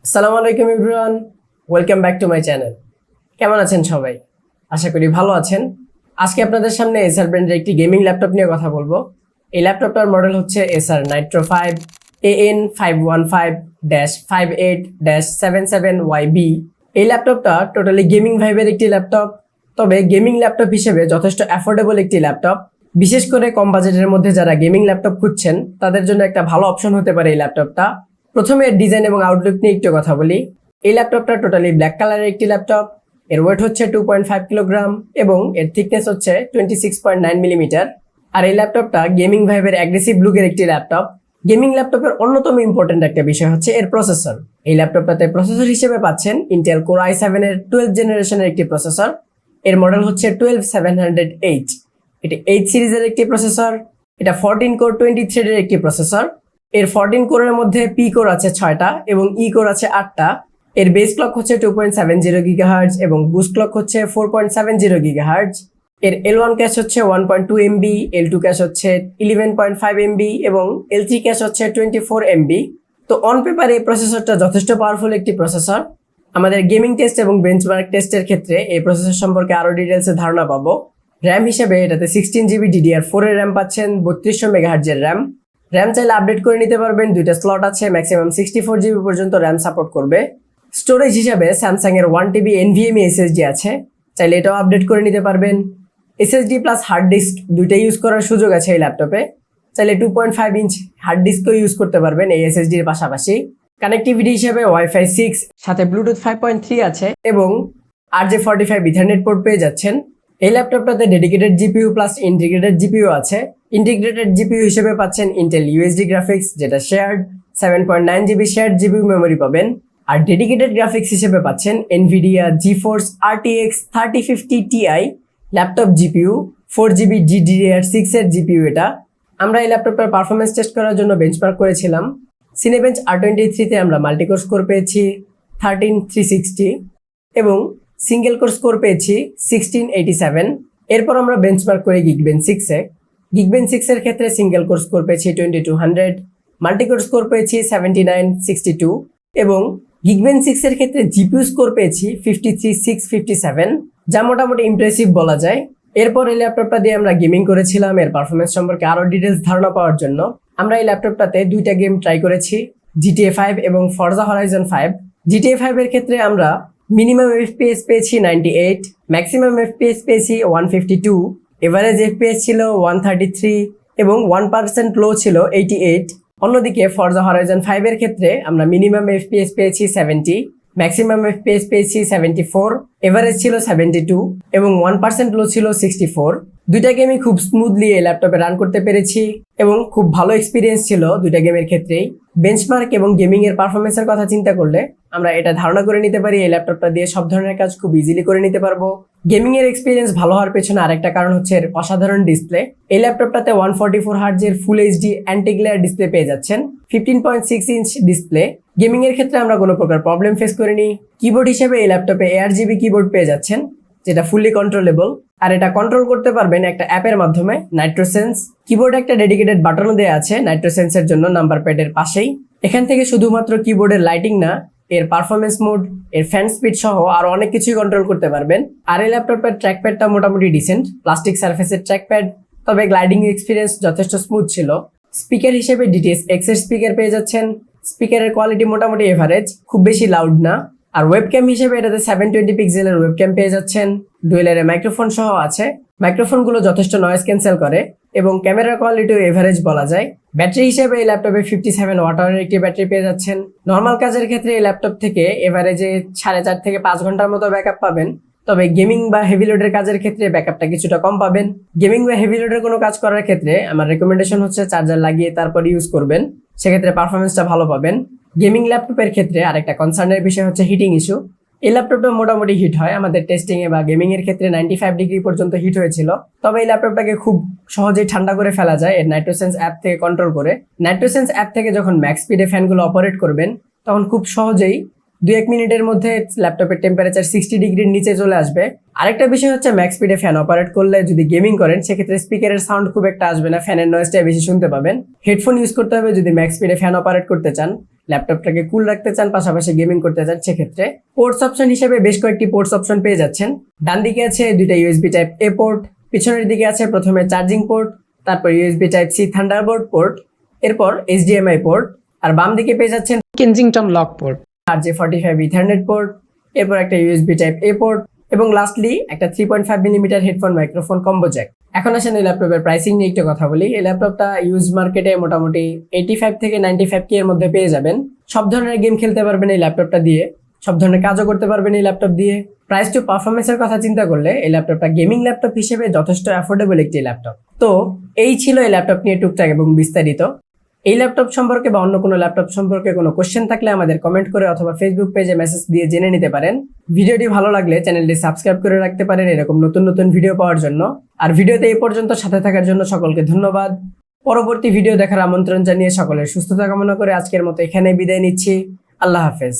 আসসালামু আলাইকুম everyone, welcome back to my channel. কেমন আছেন সবাই? আশা করি ভালো আছেন। আজকে আপনাদের সামনে এসার ব্র্যান্ডের একটি গেমিং ল্যাপটপ নিয়ে কথা বলবো। এই ল্যাপটপটার মডেল হচ্ছে এসার নাইট্রো 5 AN515-58-77YB। এই ল্যাপটপটা টোটালি গেমিং ভাইবের একটি ল্যাপটপ, তবে গেমিং ল্যাপটপ হিসেবে যথেষ্ট অ্যাফোর্ডেবল একটি ল্যাপটপ। বিশেষ করে কম বাজেটের মধ্যে যারা গেমিং ল্যাপটপ খুঁজছেন তাদের জন্য একটা ভালো অপশন হতে পারে এই ল্যাপটপটা। প্রথমে এর ডিজাইন এবং আউটলুক নিয়ে একটু কথা বলি। এই ল্যাপটপটা টোটালি ব্ল্যাক কালারের একটি ল্যাপটপ। এর ওয়েট হচ্ছে 2.5 কিলোগ্রাম এবং এর থিকনেস হচ্ছে 26.9 মিলিমিটার। আর এই ল্যাপটপটা গেমিং ভাইবের অ্যাগ্রেসিভ লুকের একটি ল্যাপটপ। গেমিং ল্যাপটপের অন্যতম ইম্পর্টেন্ট একটা বিষয় হচ্ছে এর প্রসেসর। এই ল্যাপটপটাতে প্রসেসর হিসেবে পাচ্ছেন ইন্টেল কোর i7 এর 12 জেনারেশনের একটি প্রসেসর। এর মডেল হচ্ছে 12700H। এটি 8 সিরিজের একটি প্রসেসর। এটা 14 কোর 20 থ্রেডের একটি প্রসেসর। এর 14 কোরের মধ্যে পি কোর আছে 6টা এবং ই কোর আছে 8টা। এর বেস ক্লক হচ্ছে 2.70 গিগাহার্টজ এবং বুস্ট ক্লক হচ্ছে 4.70 গিগাহার্টজ। এর L1 ক্যাশ হচ্ছে 1.2 MB, L2 ক্যাশ হচ্ছে 11.5 MB এবং L3 ক্যাশ হচ্ছে 24 MB। তো অন পেপারে এই প্রসেসরটা যথেষ্ট পাওয়ারফুল একটি প্রসেসর। আমাদের গেমিং টেস্ট এবং বেঞ্চমার্ক টেস্টের ক্ষেত্রে এই প্রসেসর সম্পর্কে আরও ডিটেলসে ধারণা পাবো। র্যাম হিসেবে এটাতে 16GB DDR4 এর র্যাম পাচ্ছেন, 3200 মেগাহার্টজের র্যাম। র্যাম চাইলে আপডেট করে নিতে পারবেন, দুইটা স্লট আছে, ম্যাক্সিমাম 64GB পর্যন্ত র্যাম সাপোর্ট করবে। স্টোরেজ হিসাবে স্যামসাং এর 1TB NVMe SSD আছে, চাইলে এটাও আপডেট করে নিতে পারবেন। SSD প্লাস হার্ড ডিস্ক দুইটা ইউজ করার সুযোগ আছে এই ল্যাপটপে, চাইলে 2.5 ইঞ্চ হার্ড ডিস্কও ইউজ করতে পারবেন এই SSD এর পাশাপাশি। কানেক্টিভিটি হিসেবে ওয়াইফাই 6 সাথে ব্লুটুথ 5.3 আছে এবং RJ45 ইথারনেট পোর্ট পেয়ে যাচ্ছেন। এই ল্যাপটপটাতে dedicated GPU plus integrated GPU আছে। ইন্টিগ্রেটেড জিপিইউ হিসেবে পাচ্ছেন ইন্টেল USD গ্রাফিক্স, যেটা shared 7.9GB shared GPU memory পাবেন। আর ডেডিকেটেড গ্রাফিক্স হিসেবে পাচ্ছেন NVIDIA GeForce RTX 3050 Ti laptop GPU, 4GB GDDR6 এর জিপিইউ এটা। আমরা এই ল্যাপটপের পারফরমেন্স টেস্ট করার জন্য বেঞ্চমার্ক করেছিলাম। সিনেবেঞ্চ R23-তে আমরা মাল্টিকোর স্কোর পেয়েছি 13360 এবং সিঙ্গেল কোর স্কোর পেয়েছি 1687। এরপর আমরা বেঞ্চমার্ক করি Geekbench 6-এ। Geekbench 6 এর ক্ষেত্রে সিঙ্গেল কোর স্কোর পেয়েছি 2200, মাল্টিকোর স্কোর পেয়েছি 7962 এবং Geekbench 6 এর ক্ষেত্রে জিপিইউ স্কোর পেয়েছি 53657, যা মোটামুটি ইমপ্রেসিভ বলা যায়। এরপর এই ল্যাপটপটা দিয়ে আমরা গেমিং করেছিলাম। এর পারফরমেন্স সম্পর্কে আরও ডিটেলস ধারণা পাওয়ার জন্য আমরা এই ল্যাপটপটাতে দুইটা গেম ট্রাই করেছি, GTA 5 এবং Forza Horizon 5। GTA 5 এর ক্ষেত্রে আমরা মিনিমাম FPS পেয়েছি 98, ম্যাক্সিমাম FPS পেয়েছি 152, এভারেজ FPS ছিল 133 এবং 1% লো ছিল 88। অন্যদিকে Forza Horizon 5 এর ক্ষেত্রে আমরা মিনিমাম FPS পেয়েছি 70, ম্যাক্সিমাম FPS পেয়েছি 74, এভারেজ ছিল 72 এবং 1% লো ছিল 64। দুইটা গেমই খুব স্মুথলি এই ল্যাপটপে রান করতে পেরেছি এবং খুব ভালো এক্সপিরিয়েন্স ছিল দুইটা গেমের ক্ষেত্রেই। বেঞ্চমার্ক এবং গেমিং এর পারফরমেন্সের কথা চিন্তা করলে আমরা এটা ধারণা করে নিতে পারি এই ল্যাপটপটা দিয়ে সব ধরনের কাজ খুব ইজিলি করে নিতে পারবো। গেমিং এর এক্সপিরিয়েন্স ভালো হওয়ার পেছনে আরেকটা কারণ হচ্ছে এর অসাধারণ ডিসপ্লে। এই ল্যাপটপটাতে 144 হার্টজের full HD anti glare display পেয়ে যাচ্ছেন, 15.6 ইঞ্চ ডিসপ্লে। গেমিং এর ক্ষেত্রে আমরা কোনো প্রকার প্রবলেম ফেস করিনি। কিবোর্ড হিসেবে এই ল্যাপটপে ARGB কিবোর্ড পেয়ে যাচ্ছেন, যেটা ফুললি কন্ট্রোলেবল। আর এটা কন্ট্রোল করতে পারবেন একটা অ্যাপের মাধ্যমে, নাইট্রোসেন্স। কিবোর্ডে একটা ডেডিকেটেড বাটনও দেওয়া আছে নাইট্রোসেন্সের জন্য নাম্বার প্যাডের পাশেই। এখান থেকে শুধুমাত্র কিবোর্ডের লাইটিং না, এর পারফরমেন্স মোড, এর ফ্যান স্পিড সহ আরো অনেক কিছুই কন্ট্রোল করতে পারবেন। আর এই ল্যাপটপের ট্র্যাকপ্যাডটা মোটামুটি ডিসেন্ট, প্লাস্টিক সারফেসের ট্র্যাকপ্যাড, তবে গ্লাইডিং এক্সপিরিয়েন্স যথেষ্ট স্মুথ ছিল। স্পিকার হিসেবে DTS-X এর স্পিকার পেয়ে যাচ্ছেন। স্পিকারের কোয়ালিটি মোটামুটি এভারেজ, খুব বেশি লাউড না। আর ওয়েবক্যাম হিসেবে এটাতে 720 পিক্সেলের ওয়েবক্যাম পেয়ে যাচ্ছেন, ডুয়েলারে মাইক্রোফোন সহ আছে। মাইক্রোফোনগুলো যথেষ্ট নয়েজ ক্যান্সেল করে এবং ক্যামেরার কোয়ালিটিও এভারেজ বলা যায়। ব্যাটারি হিসেবে এই ল্যাপটপে 57 ওয়াট আওয়ারের একটি ব্যাটারি পেয়ে যাচ্ছেন। নর্মাল কাজের ক্ষেত্রে এই ল্যাপটপ থেকে এভারেজে 4.5 থেকে 5 ঘন্টার মতো ব্যাকআপ পাবেন, তবে গেমিং বা হেভি লোডের কাজের ক্ষেত্রে ব্যাকআপটা কিছুটা কম পাবেন। গেমিং বা হেভি লোডের কোনো কাজ করার ক্ষেত্রে আমার রেকমেন্ডেশন হচ্ছে চার্জার লাগিয়ে তারপর ইউজ করবেন, সেক্ষেত্রে পারফরমেন্সটা ভালো পাবেন। গেমিং ল্যাপটপের ক্ষেত্রে আরেকটা কনসার্নের বিষয় হচ্ছে হিটিং ইস্যু। এই ল্যাপটপটা মোটামুটি হিট হয়, আমাদের টেস্টিং এ বা গেমিং এর ক্ষেত্রে 95 ডিগ্রি পর্যন্ত হিট হয়েছিল। তবে এই ল্যাপটপটাকে খুব সহজেই ঠান্ডা করে ফেলা যায় এর নাইট্রোসেন্স অ্যাপ থেকে কন্ট্রোল করে। নাইট্রোসেন্স অ্যাপ থেকে যখন ম্যাক্স স্পিডে ফ্যানগুলো অপারেট করবেন তখন খুব সহজেই 2-1 মিনিটের মধ্যে ল্যাপটপের টেম্পারেচার 60 ডিগ্রির নিচে চলে আসবে। আরেকটা বিষয় হচ্ছে ম্যাক্স স্পিডে ফ্যান অপারেট করলে যদি গেমিং করেন সেক্ষেত্রে স্পিকারের সাউন্ড খুব একটা আসবে না, ফ্যানের নয়েজটা বেশি শুনতে পাবেন। হেডফোন ইউজ করতে হবে যদি ম্যাক্স স্পিডে ফ্যান অপারেট করতে চান। ল্যাপটপটাকে কুল রাখতে চান, পাশাপাশি গেমিং করতে চান, সেক্ষেত্রে পোর্টস অপশন হিসেবে বেশ কয়েকটি পোর্টস অপশন পেয়ে যাচ্ছেন। ডান দিকে আছে দুইটা ইউএসবি টাইপ এ পোর্ট, পিছনের দিকে আছে প্রথমে চার্জিং পোর্ট, তারপর USB type C Thunderbolt port, এরপর এইচডিএমআই পোর্ট, আর বাম দিকে পেয়ে যাচ্ছেন Kensington lock port, RJ45 Ethernet port, এরপর একটা ইউএসবি টাইপ এ পোর্ট এবং লাস্টলি একটা 3.5 millimetre headphone microphone combo jack. এখন আসেন এই ল্যাপটপের প্রাইসিং নিয়ে একটু কথা বলি। এই ল্যাপটপটা ইউজ মার্কেটে মোটামুটি 85 থেকে 95 কে এর মধ্যে পেয়ে যাবেন। সব ধরনের গেম খেলতে পারবেন এই ল্যাপটপটা দিয়ে, সব ধরনের কাজও করতে পারবেন এই ল্যাপটপ দিয়ে। প্রাইস টু পারফরমেন্সের কথা চিন্তা করলে এই ল্যাপটপটা গেমিং ল্যাপটপ হিসেবে যথেষ্ট অ্যাফোর্ডেবল একটি ল্যাপটপ। তো এই ছিল এই ল্যাপটপ নিয়ে টুকটাক এবং বিস্তারিত। এই ল্যাপটপ সম্পর্কে বা অন্য কোনো ল্যাপটপ সম্পর্কে কোনো কোশ্চেন থাকলে আমাদের কমেন্ট করে অথবা ফেসবুক পেজে মেসেজ দিয়ে জেনে নিতে পারেন। ভিডিওটি ভালো লাগলে চ্যানেলটি সাবস্ক্রাইব করে রাখতে পারেন এরকম নতুন নতুন ভিডিও পাওয়ার জন্য। আর ভিডিওতে এই পর্যন্ত সাথে থাকার জন্য সকলকে ধন্যবাদ। পরবর্তী ভিডিও দেখার আমন্ত্রণ জানিয়ে সকলের সুস্থতা কামনা করে আজকের মতো এখানে বিদায় নিচ্ছি। আল্লাহ হাফেজ।